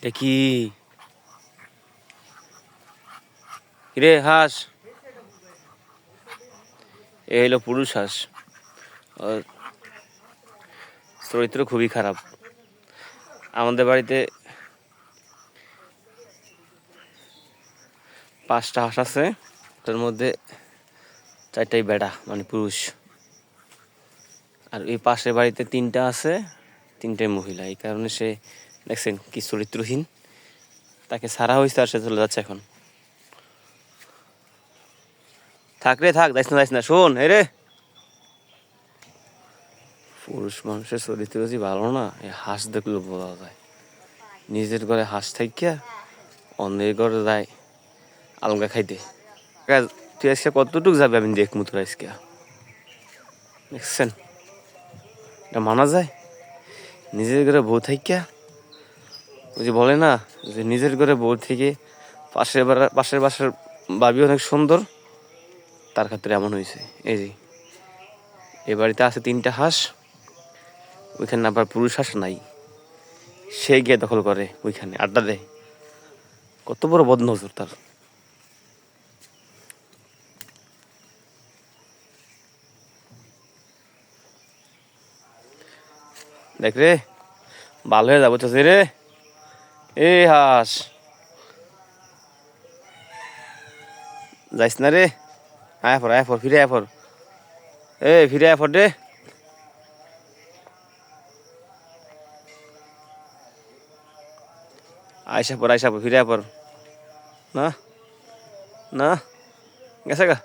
দেখি রে হাঁস, এ হলো পুরুষ হাঁস। ওর চরিত্র খুবই খারাপ। আমাদের বাড়িতে 5টা হাঁস আছে, তার মধ্যে 4টাই বেড়া মানে পুরুষ। আর এই পাশের বাড়িতে 3টা আছে, 3টাই মহিলা। এই কারণে সে দেখছেন কি চরিত্রহীন। তাকে ছাড়া হয়েছে আর সে চলে যাচ্ছে এখন। থাক রে থাক, যাইস না শোন রে। পুরুষ মানুষের চরিত্র যদি ভালো না, এই হাঁস দেখলে বোঝা যায়। নিজের ঘরে হাঁস থাকিয়া অন্যের ঘরে যায় আলগা খাইতে। তুই আজকে কতটুক যাবে আমি দেখমু তোর আজকে, দেখছেন? এটা মানা যায়? নিজের ঘরে বউ থাকিয়া, ওই যে বলে না যে নিজের ঘরে বউ থেকে পাশের বাসার ভাবি অনেক সুন্দর, তার ক্ষেত্রে এমন হয়েছে। এই যে এ বাড়িতে আছে 3টা হাঁস, ওইখানে আবার পুরুষ হাঁস নাই, সে গিয়ে দখল করে, ওইখানে আড্ডা দেয়। কত বড় বদনজর তার! দেখ রে, ভালো হয়ে যাবো চাষি রে। এ হাঁস, যাইস না রে, আয় পর ফিরে আয় পর। ফিরে আয় পর রে। আয়সা পর ফিরে আয় পর। না না, গেছে গা।